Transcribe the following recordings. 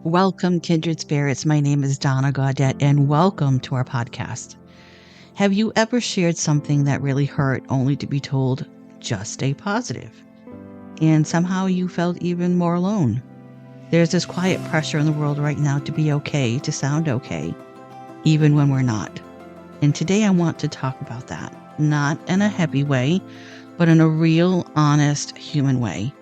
Welcome, Kindred Spirits. My name is Donna Gaudette, and welcome to our podcast. Have you ever shared something that really hurt only to be told, just stay positive? And somehow you felt even more alone. There's this quiet pressure in the world right now to be okay, to sound okay, even when we're not. And today I want to talk about that, not in a heavy way, but in a real, honest, human way.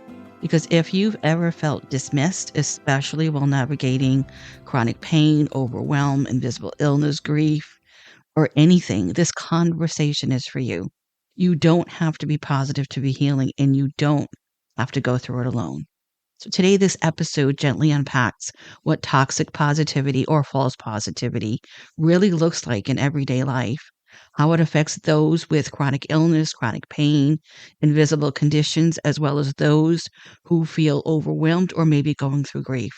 Because if you've ever felt dismissed, especially while navigating chronic pain, overwhelm, invisible illness, grief, or anything, this conversation is for you. You don't have to be positive to be healing, and you don't have to go through it alone. So today, this episode gently unpacks what toxic positivity or false positivity really looks like in everyday life, how it affects those with chronic illness, chronic pain, invisible conditions, as well as those who feel overwhelmed or maybe going through grief.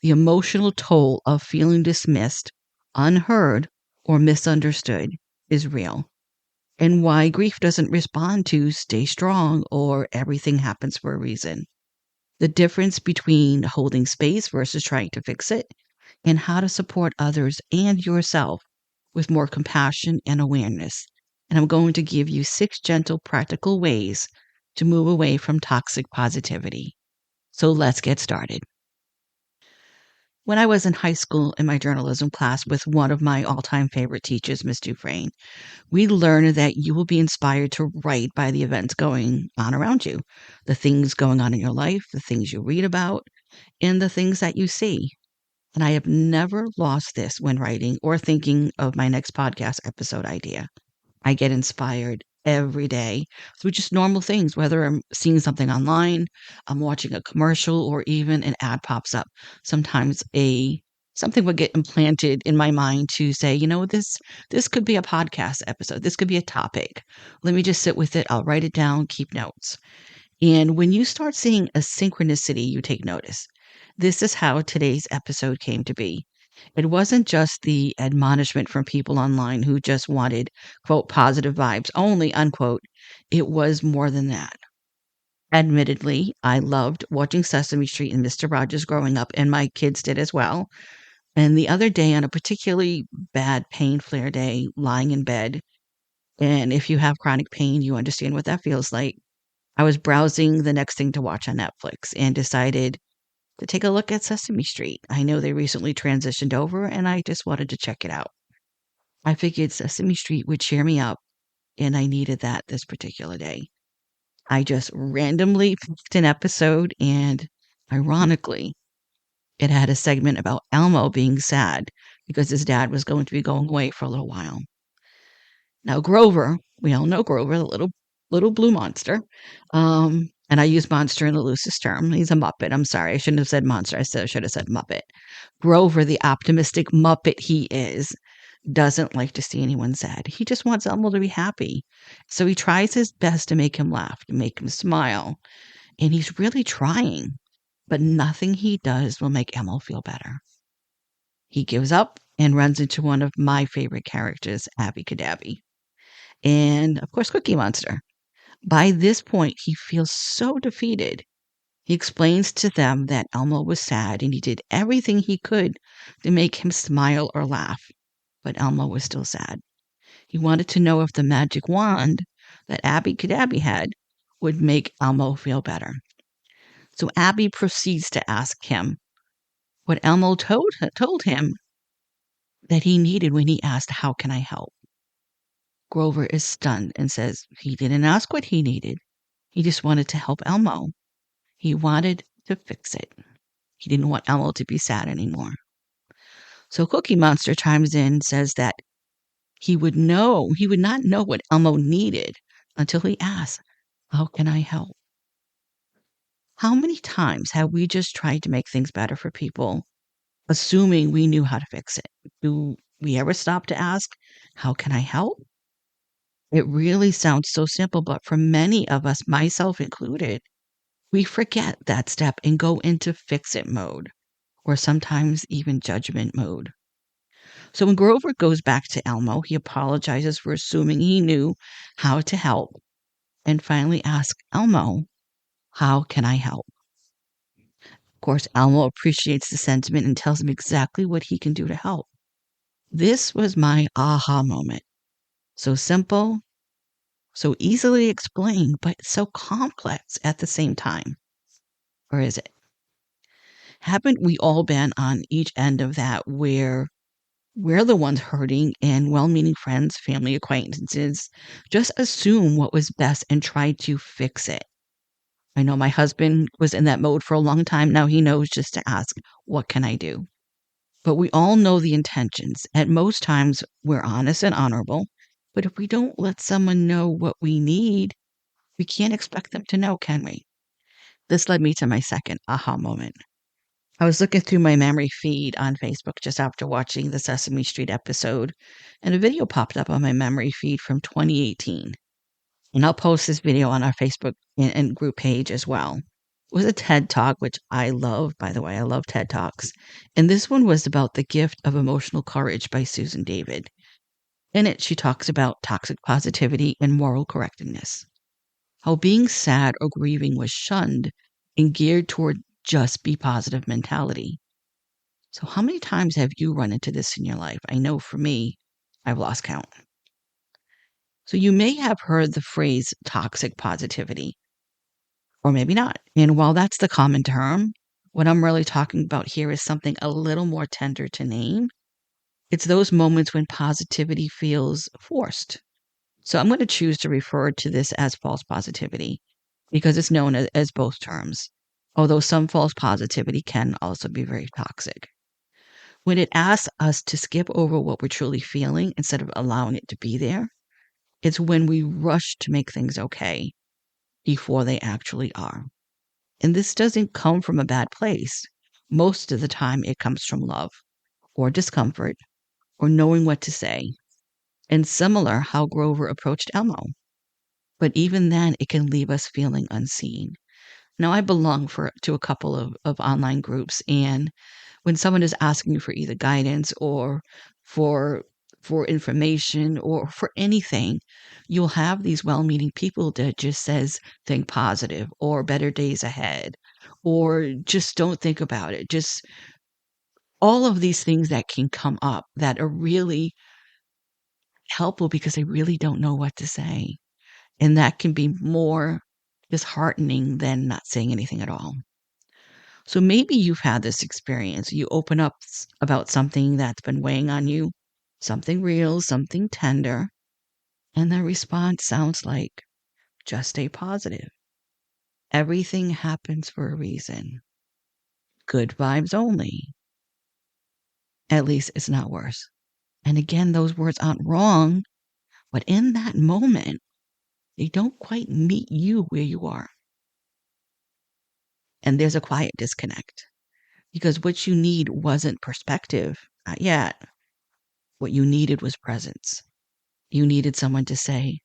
The emotional toll of feeling dismissed, unheard, or misunderstood is real. And why grief doesn't respond to stay strong or everything happens for a reason. The difference between holding space versus trying to fix it, and how to support others and yourself with more compassion and awareness. And I'm going to give you 6 gentle, practical ways to move away from toxic positivity. So let's get started. When I was in high school in my journalism class with one of my all-time favorite teachers, Miss Dufresne, we learned that you will be inspired to write by the events going on around you, the things going on in your life, the things you read about, and the things that you see. And I have never lost this when writing or thinking of my next podcast episode idea. I get inspired every day through just normal things, whether I'm seeing something online, I'm watching a commercial, or even an ad pops up. Sometimes something will get implanted in my mind to say, this could be a podcast episode. This could be a topic. Let me just sit with it. I'll write it down, keep notes. And when you start seeing a synchronicity, you take notice. This is how today's episode came to be. It wasn't just the admonishment from people online who just wanted, quote, positive vibes only, unquote. It was more than that. Admittedly, I loved watching Sesame Street and Mr. Rogers growing up, and my kids did as well. And the other day, on a particularly bad pain flare day, lying in bed, and if you have chronic pain, you understand what that feels like. I was browsing the next thing to watch on Netflix and decided to take a look at Sesame Street. I know they recently transitioned over, and I just wanted to check it out. I figured Sesame Street would cheer me up, and I needed that this particular day. I just randomly picked an episode, and ironically, it had a segment about Elmo being sad because his dad was going to be going away for a little while. Now, Grover, we all know Grover, the little blue monster. And I use monster in the loosest term. He's a Muppet. I'm sorry. I shouldn't have said monster. Should have said Muppet. Grover, the optimistic Muppet he is, doesn't like to see anyone sad. He just wants Elmo to be happy. So he tries his best to make him laugh, to make him smile. And he's really trying. But nothing he does will make Elmo feel better. He gives up and runs into one of my favorite characters, Abby Cadabby. And, of course, Cookie Monster. By this point, he feels so defeated. He explains to them that Elmo was sad and he did everything he could to make him smile or laugh. But Elmo was still sad. He wanted to know if the magic wand that Abby Cadabby had would make Elmo feel better. So Abby proceeds to ask him what Elmo told him that he needed when he asked, "How can I help?" Grover is stunned and says he didn't ask what he needed. He just wanted to help Elmo. He wanted to fix it. He didn't want Elmo to be sad anymore. So Cookie Monster chimes in and says that he would not know what Elmo needed until he asked, "How can I help?" How many times have we just tried to make things better for people, assuming we knew how to fix it? Do we ever stop to ask, "How can I help?" It really sounds so simple, but for many of us, myself included, we forget that step and go into fix-it mode, or sometimes even judgment mode. So when Grover goes back to Elmo, he apologizes for assuming he knew how to help and finally asks Elmo, "How can I help?" Of course, Elmo appreciates the sentiment and tells him exactly what he can do to help. This was my aha moment. So simple, so easily explained, but so complex at the same time. Or is it? Haven't we all been on each end of that where we're the ones hurting and well-meaning friends, family, acquaintances just assume what was best and try to fix it? I know my husband was in that mode for a long time. Now he knows just to ask, what can I do? But we all know the intentions. At most times, we're honest and honorable. But if we don't let someone know what we need, we can't expect them to know, can we? This led me to my second aha moment. I was looking through my memory feed on Facebook just after watching the Sesame Street episode, and a video popped up on my memory feed from 2018. And I'll post this video on our Facebook and group page as well. It was a TED Talk, which I love, by the way. I love TED Talks. And this one was about the gift of emotional courage by Susan David. In it, she talks about toxic positivity and moral correctness. How being sad or grieving was shunned and geared toward just be positive mentality. So how many times have you run into this in your life? I know for me, I've lost count. So you may have heard the phrase toxic positivity, or maybe not. And while that's the common term, what I'm really talking about here is something a little more tender to name. It's those moments when positivity feels forced. So I'm going to choose to refer to this as false positivity because it's known as both terms, although some false positivity can also be very toxic. When it asks us to skip over what we're truly feeling instead of allowing it to be there, it's when we rush to make things okay before they actually are. And this doesn't come from a bad place. Most of the time, it comes from love or discomfort or knowing what to say. And similar how Grover approached Elmo. But even then, it can leave us feeling unseen. Now, I belong to a couple of online groups, and when someone is asking you for either guidance or for for information or for anything, you'll have these well-meaning people that just says think positive or better days ahead or just don't think about it. Just all of these things that can come up that are really helpful because they really don't know what to say. And that can be more disheartening than not saying anything at all. So maybe you've had this experience. You open up about something that's been weighing on you, something real, something tender, and the response sounds like, just stay positive. Everything happens for a reason. Good vibes only. At least it's not worse. And again, those words aren't wrong, but in that moment, they don't quite meet you where you are. And there's a quiet disconnect because what you need wasn't perspective, not yet. What you needed was presence. You needed someone to say,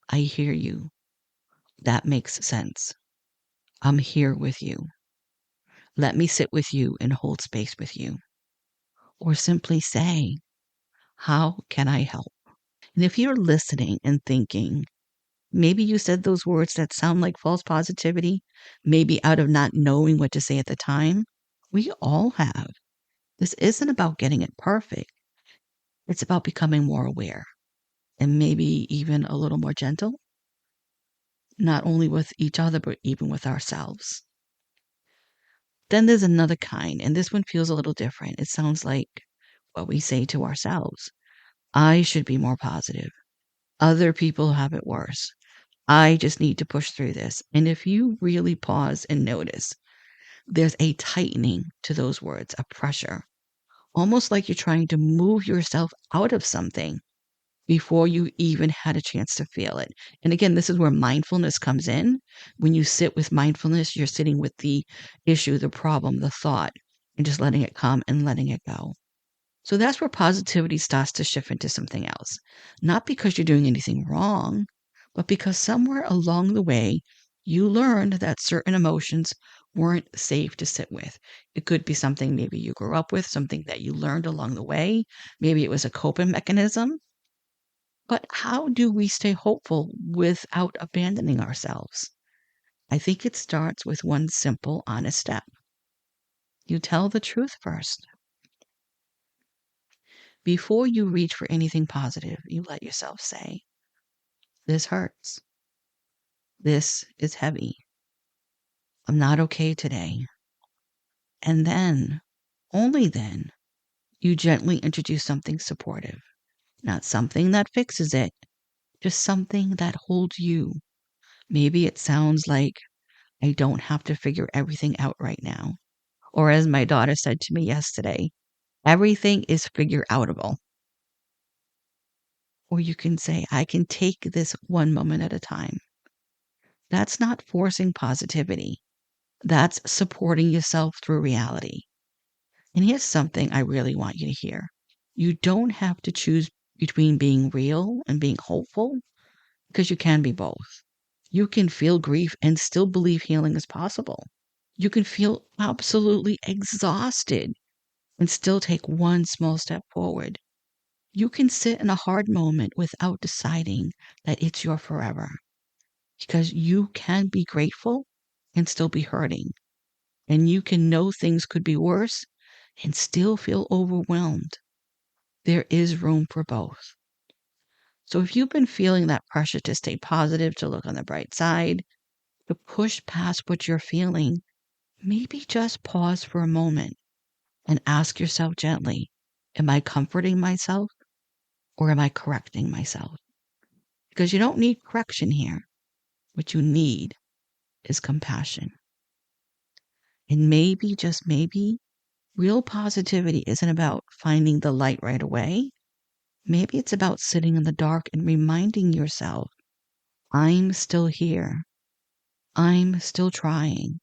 I hear you. That makes sense. I'm here with you. Let me sit with you and hold space with you. Or simply say, how can I help? And if you're listening and thinking, maybe you said those words that sound like false positivity, maybe out of not knowing what to say at the time, we all have. This isn't about getting it perfect. It's about becoming more aware and maybe even a little more gentle, not only with each other, but even with ourselves. Then there's another kind, and this one feels a little different. It sounds like what we say to ourselves. I should be more positive. Other people have it worse. I just need to push through this. And if you really pause and notice, there's a tightening to those words, a pressure, almost like you're trying to move yourself out of something before you even had a chance to feel it. And again, this is where mindfulness comes in. When you sit with mindfulness, you're sitting with the issue, the problem, the thought, and just letting it come and letting it go. So that's where positivity starts to shift into something else. Not because you're doing anything wrong, but because somewhere along the way, you learned that certain emotions weren't safe to sit with. It could be something maybe you grew up with, something that you learned along the way. Maybe it was a coping mechanism. But how do we stay hopeful without abandoning ourselves? I think it starts with one simple, honest step. You tell the truth first. Before you reach for anything positive, you let yourself say, this hurts. This is heavy. I'm not okay today. And then, only then, you gently introduce something supportive. Not something that fixes it, just something that holds you. Maybe it sounds like, I don't have to figure everything out right now. Or as my daughter said to me yesterday, everything is figure outable. Or you can say, I can take this one moment at a time. That's not forcing positivity. That's supporting yourself through reality. And here's something I really want you to hear. You don't have to choose between being real and being hopeful, because you can be both. You can feel grief and still believe healing is possible. You can feel absolutely exhausted and still take one small step forward. You can sit in a hard moment without deciding that it's your forever, because you can be grateful and still be hurting. And you can know things could be worse and still feel overwhelmed. There is room for both. So if you've been feeling that pressure to stay positive, to look on the bright side, to push past what you're feeling, maybe just pause for a moment and ask yourself gently, am I comforting myself or am I correcting myself? Because you don't need correction here. What you need is compassion. And maybe, just maybe, real positivity isn't about finding the light right away. Maybe it's about sitting in the dark and reminding yourself, I'm still here. I'm still trying.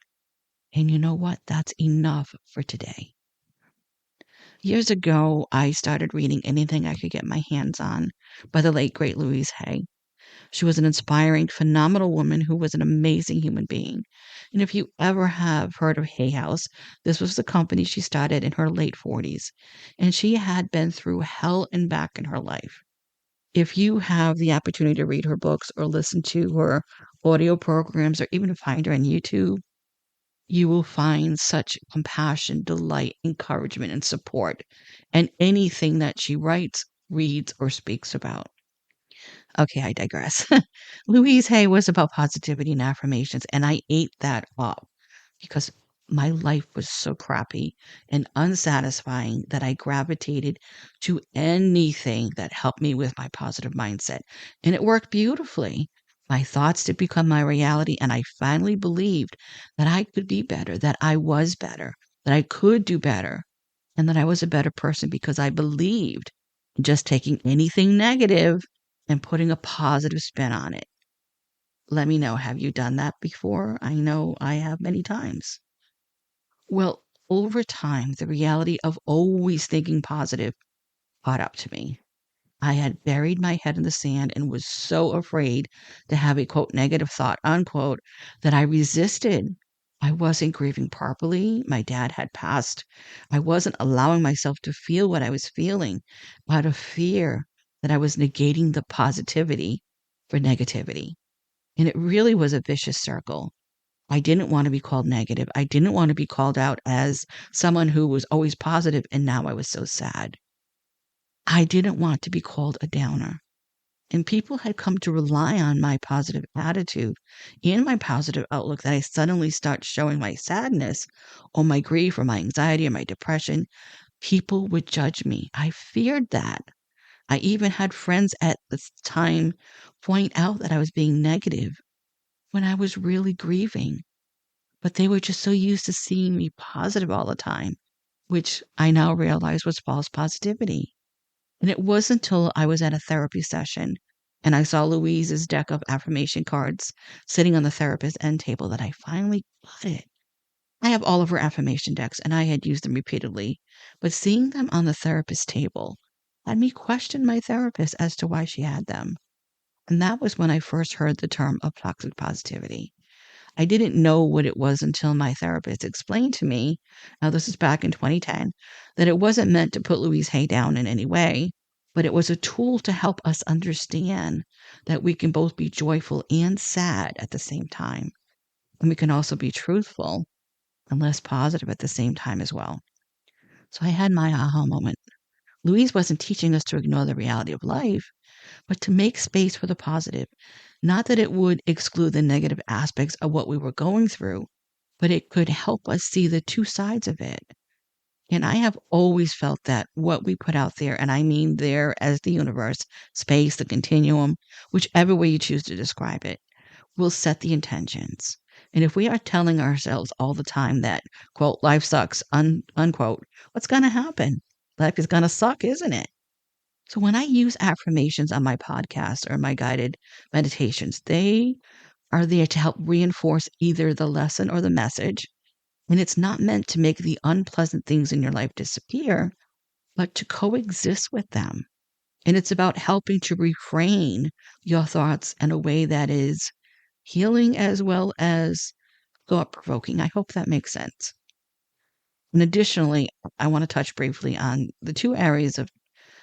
And you know what? That's enough for today. Years ago, I started reading anything I could get my hands on by the late, great Louise Hay. She was an inspiring, phenomenal woman who was an amazing human being. And if you ever have heard of Hay House, this was the company she started in her late 40s. And she had been through hell and back in her life. If you have the opportunity to read her books or listen to her audio programs or even find her on YouTube, you will find such compassion, delight, encouragement, and support in anything that she writes, reads, or speaks about. Okay, I digress. Louise Hay was about positivity and affirmations, and I ate that up because my life was so crappy and unsatisfying that I gravitated to anything that helped me with my positive mindset. And it worked beautifully. My thoughts did become my reality, and I finally believed that I could be better, that I was better, that I could do better, and that I was a better person because I believed in just taking anything negative and putting a positive spin on it. Let me know, have you done that before? I know I have many times. Well, over time, the reality of always thinking positive caught up to me. I had buried my head in the sand and was so afraid to have a quote negative thought unquote that I resisted. I wasn't grieving properly. My dad had passed. I wasn't allowing myself to feel what I was feeling out of fear that I was negating the positivity for negativity. And it really was a vicious circle. I didn't want to be called negative. I didn't want to be called out as someone who was always positive, and now I was so sad. I didn't want to be called a downer. And people had come to rely on my positive attitude and my positive outlook that I suddenly start showing my sadness or my grief or my anxiety or my depression. People would judge me. I feared that. I even had friends at the time point out that I was being negative when I was really grieving. But they were just so used to seeing me positive all the time, which I now realize was false positivity. And it wasn't until I was at a therapy session and I saw Louise's deck of affirmation cards sitting on the therapist's end table that I finally got it. I have all of her affirmation decks and I had used them repeatedly, but seeing them on the therapist's table had me question my therapist as to why she had them. And that was when I first heard the term of toxic positivity. I didn't know what it was until my therapist explained to me, now this is back in 2010, that it wasn't meant to put Louise Hay down in any way, but it was a tool to help us understand that we can both be joyful and sad at the same time. And we can also be truthful and less positive at the same time as well. So I had my aha moment. Louise wasn't teaching us to ignore the reality of life, but to make space for the positive. Not that it would exclude the negative aspects of what we were going through, but it could help us see the two sides of it. And I have always felt that what we put out there, and I mean there as the universe, space, the continuum, whichever way you choose to describe it, will set the intentions. And if we are telling ourselves all the time that, quote, life sucks, unquote, what's going to happen? Life is going to suck, isn't it? So when I use affirmations on my podcast or my guided meditations, they are there to help reinforce either the lesson or the message. And it's not meant to make the unpleasant things in your life disappear, but to coexist with them. And it's about helping to refrain your thoughts in a way that is healing as well as thought provoking. I hope that makes sense. And additionally, I want to touch briefly on the two areas of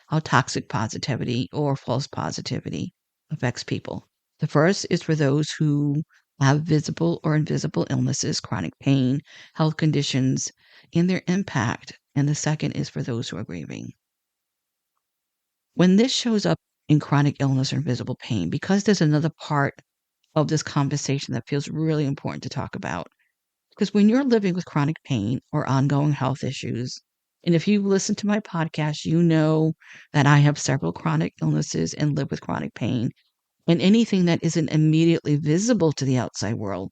how toxic positivity or false positivity affects people. The first is for those who have visible or invisible illnesses, chronic pain, health conditions, and their impact. And the second is for those who are grieving. When this shows up in chronic illness or invisible pain, because there's another part of this conversation that feels really important to talk about. Because when you're living with chronic pain or ongoing health issues, and if you listen to my podcast, you know that I have several chronic illnesses and live with chronic pain. And anything that isn't immediately visible to the outside world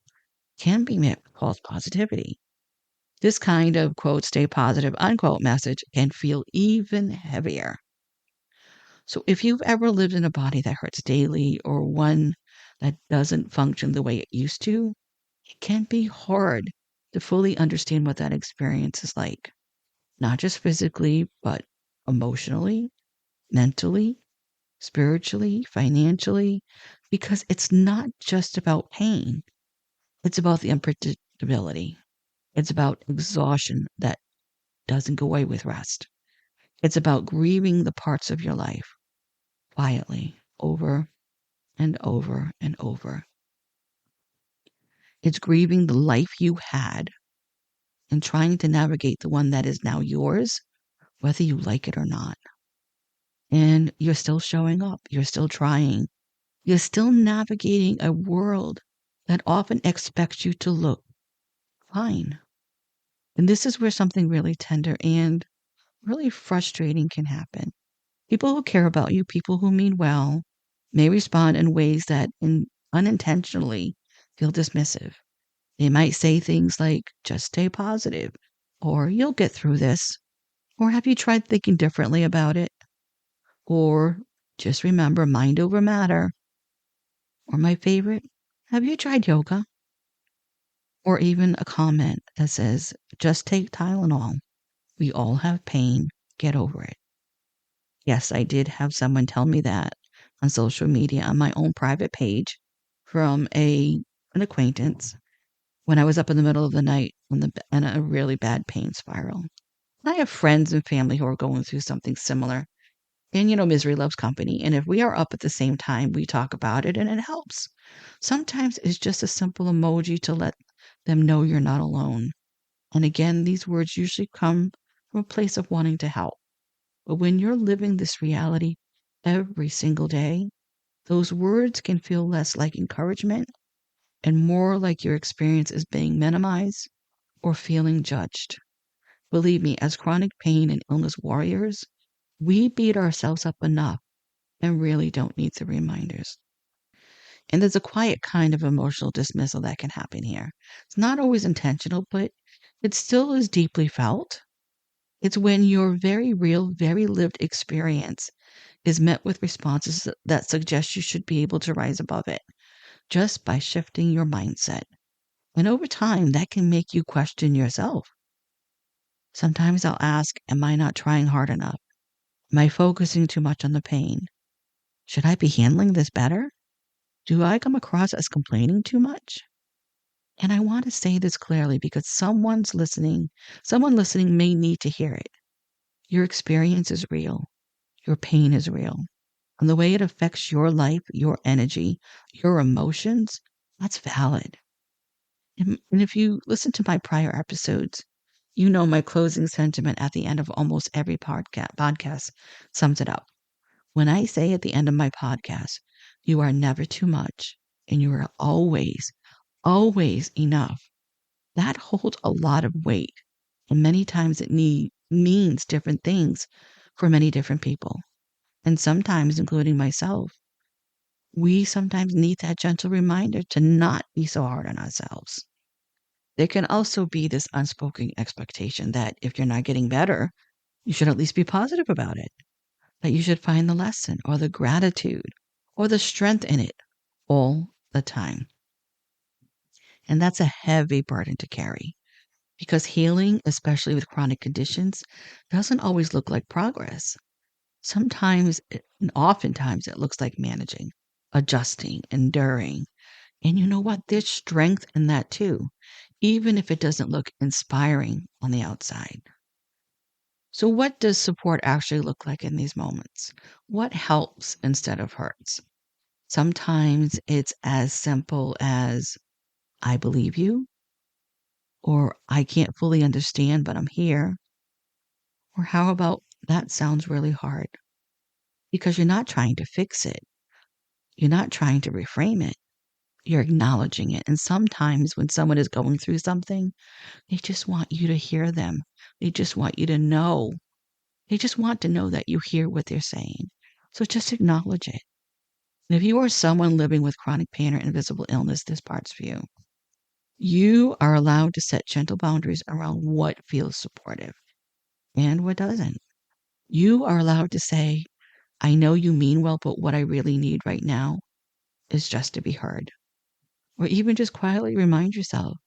can be met with false positivity. This kind of quote, stay positive, unquote message can feel even heavier. So if you've ever lived in a body that hurts daily or one that doesn't function the way it used to, it can be hard to fully understand what that experience is like, not just physically, but emotionally, mentally, spiritually, financially, because it's not just about pain. It's about the unpredictability. It's about exhaustion that doesn't go away with rest. It's about grieving the parts of your life quietly over and over and over. It's grieving the life you had and trying to navigate the one that is now yours, whether you like it or not. And you're still showing up. You're still trying. You're still navigating a world that often expects you to look fine. And this is where something really tender and really frustrating can happen. People who care about you, people who mean well, may respond in ways that unintentionally feel dismissive. They might say things like, just stay positive, or you'll get through this, or have you tried thinking differently about it? Or just remember mind over matter. Or my favorite, have you tried yoga? Or even a comment that says, just take Tylenol. We all have pain. Get over it. Yes, I did have someone tell me that on social media on my own private page from an acquaintance when I was up in the middle of the night in a really bad pain spiral. I have friends and family who are going through something similar. And, misery loves company. And if we are up at the same time, we talk about it and it helps. Sometimes it's just a simple emoji to let them know you're not alone. And again, these words usually come from a place of wanting to help. But when you're living this reality every single day, those words can feel less like encouragement and more like your experience is being minimized or feeling judged. Believe me, as chronic pain and illness warriors, we beat ourselves up enough and really don't need the reminders. And there's a quiet kind of emotional dismissal that can happen here. It's not always intentional, but it still is deeply felt. It's when your very real, very lived experience is met with responses that suggest you should be able to rise above it just by shifting your mindset. And over time, that can make you question yourself. Sometimes I'll ask, am I not trying hard enough? Am I focusing too much on the pain? Should I be handling this better? Do I come across as complaining too much? And I want to say this clearly because someone listening may need to hear it. Your experience is real. Your pain is real. And the way it affects your life, your energy, your emotions, that's valid. And if you listen to my prior episodes, you know my closing sentiment at the end of almost every podcast sums it up. When I say at the end of my podcast, you are never too much and you are always, always enough, that holds a lot of weight. And many times it means different things for many different people. And sometimes, including myself, we sometimes need that gentle reminder to not be so hard on ourselves. There can also be this unspoken expectation that if you're not getting better, you should at least be positive about it, that you should find the lesson or the gratitude or the strength in it all the time. And that's a heavy burden to carry because healing, especially with chronic conditions, doesn't always look like progress. Sometimes, and oftentimes, it looks like managing, adjusting, enduring. And you know what? There's strength in that too, even if it doesn't look inspiring on the outside. So, what does support actually look like in these moments? What helps instead of hurts? Sometimes it's as simple as, I believe you, or I can't fully understand, but I'm here. Or how about that sounds really hard? Because you're not trying to fix it, you're not trying to reframe it, you're acknowledging it. And sometimes when someone is going through something, they just want you to hear them, they just want you to know. They just want to know that you hear what they're saying. So just acknowledge it. And if you are someone living with chronic pain or invisible illness, this part's for you. You are allowed to set gentle boundaries around what feels supportive and what doesn't. You are allowed to say, I know you mean well, but what I really need right now is just to be heard. Or even just quietly remind yourself,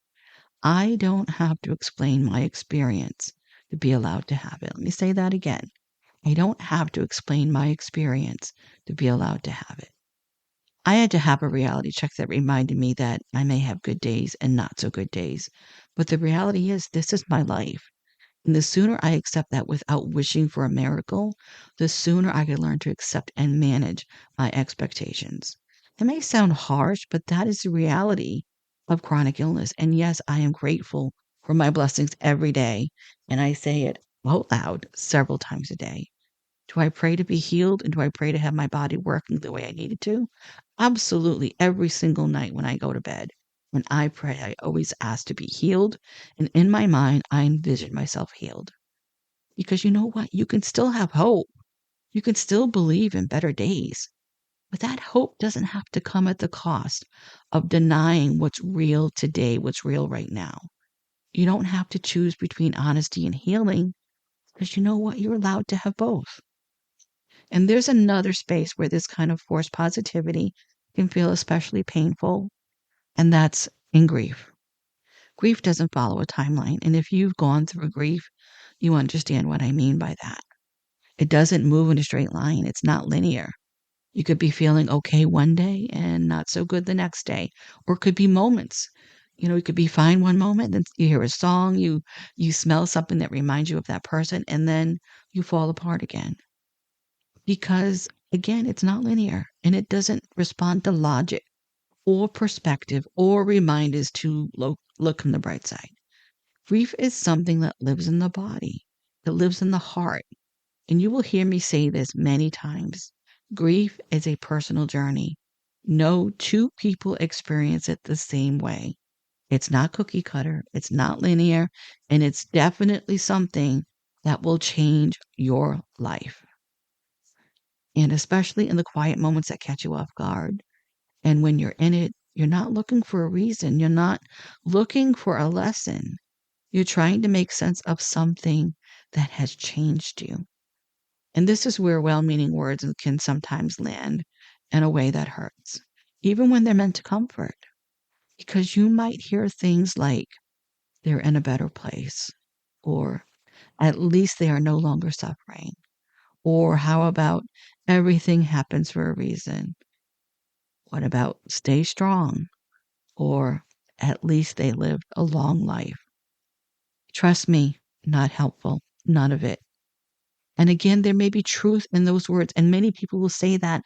I don't have to explain my experience to be allowed to have it. Let me say that again. I don't have to explain my experience to be allowed to have it. I had to have a reality check that reminded me that I may have good days and not so good days. But the reality is, this is my life. And the sooner I accept that without wishing for a miracle, the sooner I can learn to accept and manage my expectations. It may sound harsh, but that is the reality of chronic illness. And yes, I am grateful for my blessings every day. And I say it out loud several times a day. Do I pray to be healed and do I pray to have my body working the way I need it to? Absolutely. Every single night when I go to bed, when I pray, I always ask to be healed. And in my mind, I envision myself healed. Because you know what? You can still have hope. You can still believe in better days. But that hope doesn't have to come at the cost of denying what's real today, what's real right now. You don't have to choose between honesty and healing because you know what? You're allowed to have both. And there's another space where this kind of forced positivity can feel especially painful, and that's in grief. Grief doesn't follow a timeline. And if you've gone through grief, you understand what I mean by that. It doesn't move in a straight line, it's not linear. You could be feeling okay one day and not so good the next day, or it could be moments. You know, it could be fine one moment, then you hear a song, you smell something that reminds you of that person, and then you fall apart again. Because again, it's not linear and it doesn't respond to logic or perspective or reminders to look on the bright side. Grief is something that lives in the body, that lives in the heart. And you will hear me say this many times. Grief is a personal journey. No two people experience it the same way. It's not cookie cutter, it's not linear, and it's definitely something that will change your life. And especially in the quiet moments that catch you off guard. And when you're in it, you're not looking for a reason. You're not looking for a lesson. You're trying to make sense of something that has changed you. And this is where well meaning words can sometimes land in a way that hurts, even when they're meant to comfort. Because you might hear things like, they're in a better place, or at least they are no longer suffering, or how about everything happens for a reason? What about stay strong? Or at least they lived a long life. Trust me, not helpful, none of it. And again, there may be truth in those words, and many people will say that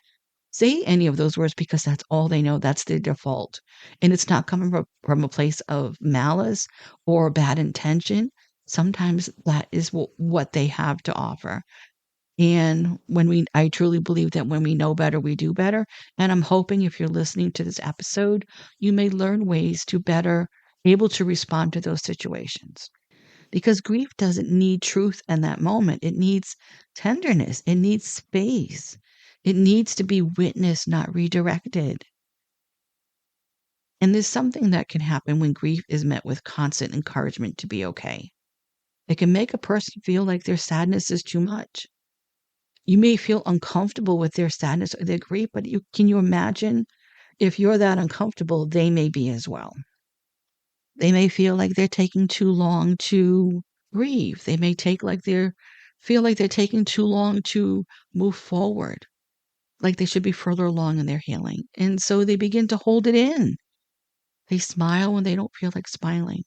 say any of those words because that's all they know. That's their default. And it's not coming from a place of malice or bad intention. Sometimes that is what they have to offer. And I truly believe that when we know better, we do better. And I'm hoping if you're listening to this episode, you may learn ways to better able to respond to those situations. Because grief doesn't need truth in that moment. It needs tenderness. It needs space. It needs to be witnessed, not redirected. And there's something that can happen when grief is met with constant encouragement to be okay. It can make a person feel like their sadness is too much. You may feel uncomfortable with their sadness or their grief, but can you imagine if you're that uncomfortable, they may be as well. They may feel like they're taking too long to grieve. They may feel like they're taking too long to move forward, like they should be further along in their healing. And so they begin to hold it in. They smile when they don't feel like smiling.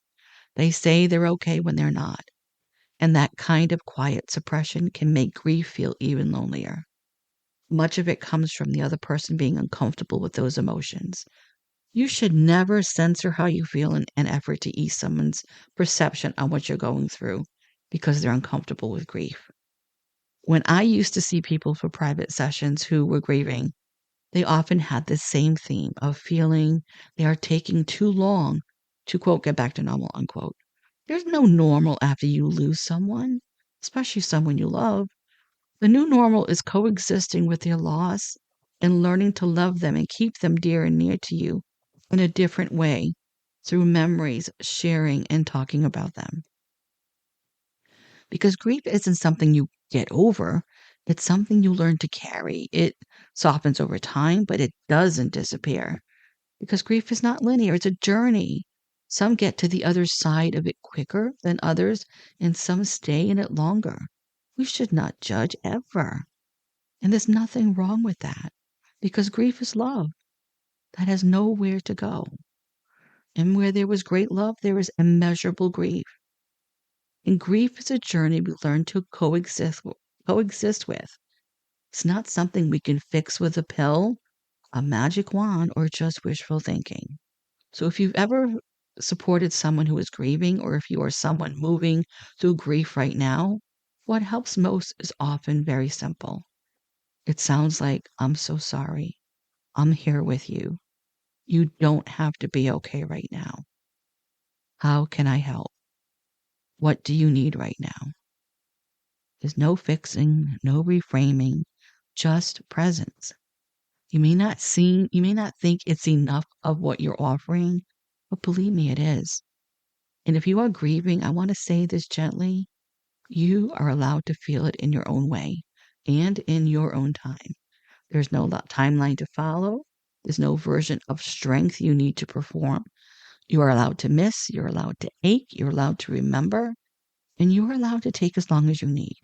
They say they're okay when they're not. And that kind of quiet suppression can make grief feel even lonelier. Much of it comes from the other person being uncomfortable with those emotions. You should never censor how you feel in an effort to ease someone's perception on what you're going through because they're uncomfortable with grief. When I used to see people for private sessions who were grieving, they often had the same theme of feeling they are taking too long to, quote, get back to normal, unquote. There's no normal after you lose someone, especially someone you love. The new normal is coexisting with their loss and learning to love them and keep them dear and near to you in a different way through memories, sharing, and talking about them. Because grief isn't something you get over, it's something you learn to carry. It softens over time, but it doesn't disappear. Because grief is not linear, it's a journey. Some get to the other side of it quicker than others, and some stay in it longer. We should not judge ever. And there's nothing wrong with that because grief is love that has nowhere to go. And where there was great love, there is immeasurable grief. And grief is a journey we learn to coexist with. It's not something we can fix with a pill, a magic wand, or just wishful thinking. So if you've ever supported someone who is grieving, or if you are someone moving through grief right now, what helps most is often very simple. It sounds like, I'm so sorry. I'm here with you. You don't have to be okay right now. How can I help? What do you need right now? There's no fixing, no reframing, just presence. You may not think it's enough of what you're offering, but believe me, it is. And if you are grieving, I want to say this gently. You are allowed to feel it in your own way and in your own time. There's no timeline to follow. There's no version of strength you need to perform. You are allowed to miss, you're allowed to ache, you're allowed to remember, and you are allowed to take as long as you need.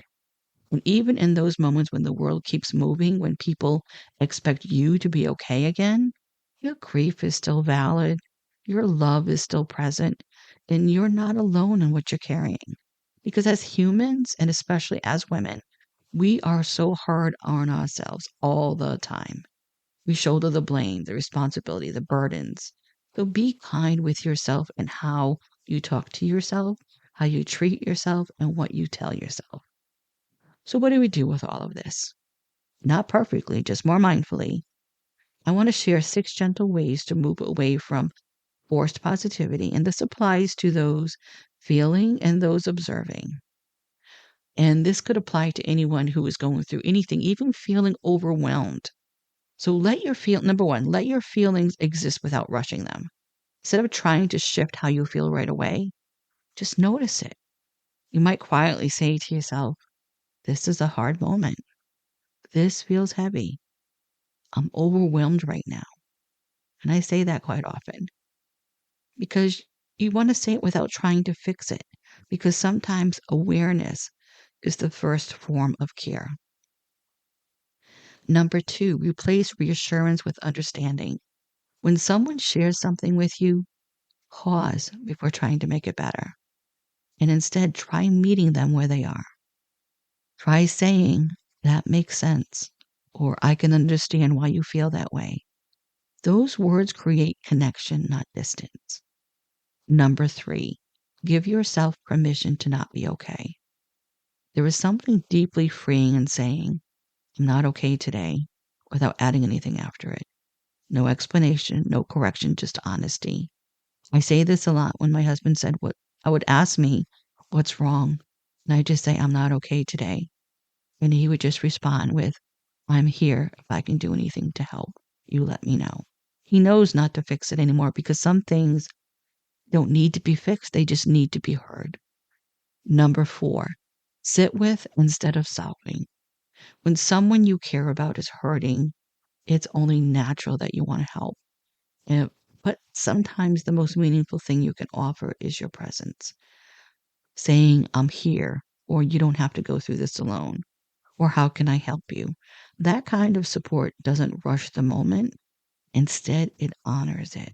And even in those moments when the world keeps moving, when people expect you to be okay again, your grief is still valid, your love is still present, and you're not alone in what you're carrying. Because as humans, and especially as women, we are so hard on ourselves all the time. We shoulder the blame, the responsibility, the burdens. So be kind with yourself and how you talk to yourself, how you treat yourself, and what you tell yourself. So, what do we do with all of this? Not perfectly, just more mindfully. I want to share 6 gentle ways to move away from forced positivity, and this applies to those feeling and those observing. And this could apply to anyone who is going through anything, even feeling overwhelmed. So number 1, let your feelings exist without rushing them. Instead of trying to shift how you feel right away, just notice it. You might quietly say to yourself, this is a hard moment. This feels heavy. I'm overwhelmed right now. And I say that quite often because you want to say it without trying to fix it, because sometimes awareness is the first form of care. Number 2, replace reassurance with understanding. When someone shares something with you, pause before trying to make it better, and instead try meeting them where they are. Try saying, that makes sense. or I can understand why you feel that way. Those words create connection, not distance. Number 3, give yourself permission to not be okay. There is something deeply freeing in saying, I'm not okay today, without adding anything after it. No explanation, no correction, just honesty. I say this a lot when my husband said what I would ask me, what's wrong? And I just say, I'm not okay today. And he would just respond with, I'm here. If I can do anything to help, you let me know. He knows not to fix it anymore because some things don't need to be fixed. They just need to be heard. Number 4, sit with instead of solving. When someone you care about is hurting, it's only natural that you want to help. But sometimes the most meaningful thing you can offer is your presence. Saying, I'm here, or you don't have to go through this alone, or how can I help you? That kind of support doesn't rush the moment. Instead, it honors it.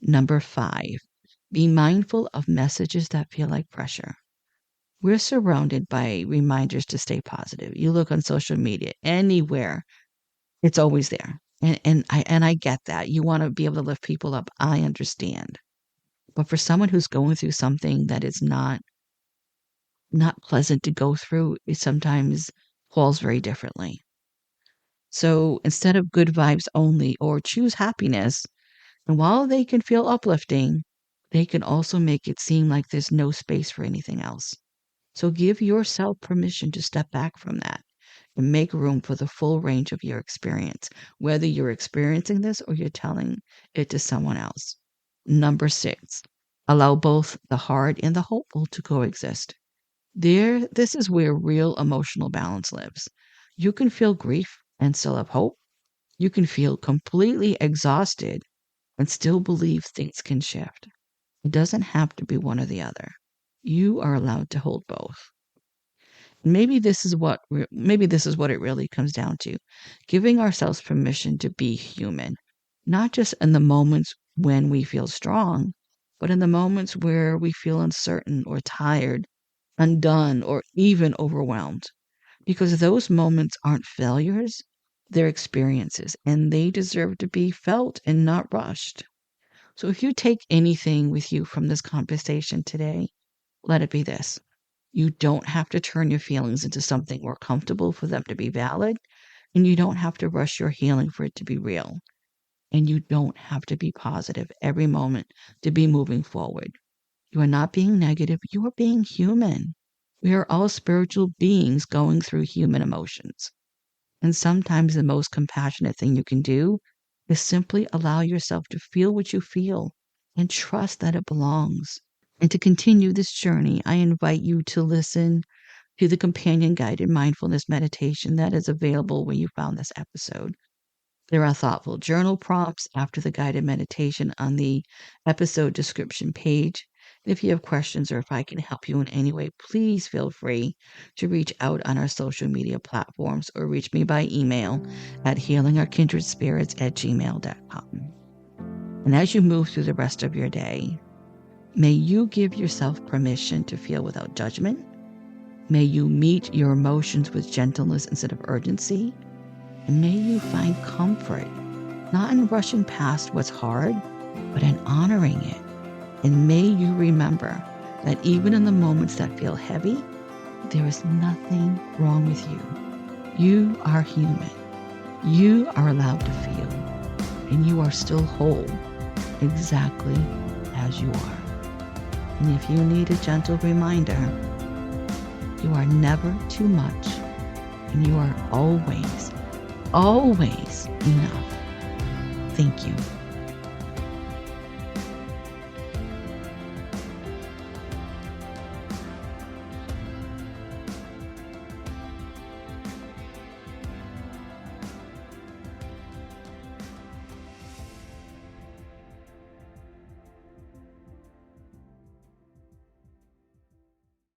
Number 5, be mindful of messages that feel like pressure. We're surrounded by reminders to stay positive. You look on social media, anywhere, it's always there. And I get that. You want to be able to lift people up. I understand. But for someone who's going through something that is not pleasant to go through, it sometimes falls very differently. So instead of good vibes only, or choose happiness, and while they can feel uplifting, they can also make it seem like there's no space for anything else. So give yourself permission to step back from that and make room for the full range of your experience, whether you're experiencing this or you're telling it to someone else. Number 6, allow both the hard and the hopeful to coexist. This is where real emotional balance lives. You can feel grief and still have hope. You can feel completely exhausted and still believe things can shift. It doesn't have to be one or the other. You are allowed to hold both. Maybe this is what it really comes down to. Giving ourselves permission to be human, not just in the moments when we feel strong, but in the moments where we feel uncertain or tired, undone, or even overwhelmed. Because those moments aren't failures, they're experiences, and they deserve to be felt and not rushed. So if you take anything with you from this conversation today, let it be this. You don't have to turn your feelings into something more comfortable for them to be valid, and you don't have to rush your healing for it to be real. And you don't have to be positive every moment to be moving forward. You are not being negative, you are being human. We are all spiritual beings going through human emotions. And sometimes the most compassionate thing you can do is simply allow yourself to feel what you feel and trust that it belongs. And to continue this journey, I invite you to listen to the companion guided mindfulness meditation that is available where you found this episode. There are thoughtful journal prompts after the guided meditation on the episode description page. If you have questions or if I can help you in any way, please feel free to reach out on our social media platforms or reach me by email at healingourkindredspirits@gmail.com. And as you move through the rest of your day, may you give yourself permission to feel without judgment. May you meet your emotions with gentleness instead of urgency. And may you find comfort, not in rushing past what's hard, but in honoring it. And may you remember that even in the moments that feel heavy, there is nothing wrong with you. You are human. You are allowed to feel. And you are still whole, exactly as you are. And if you need a gentle reminder, you are never too much, and you are always enough. Thank you.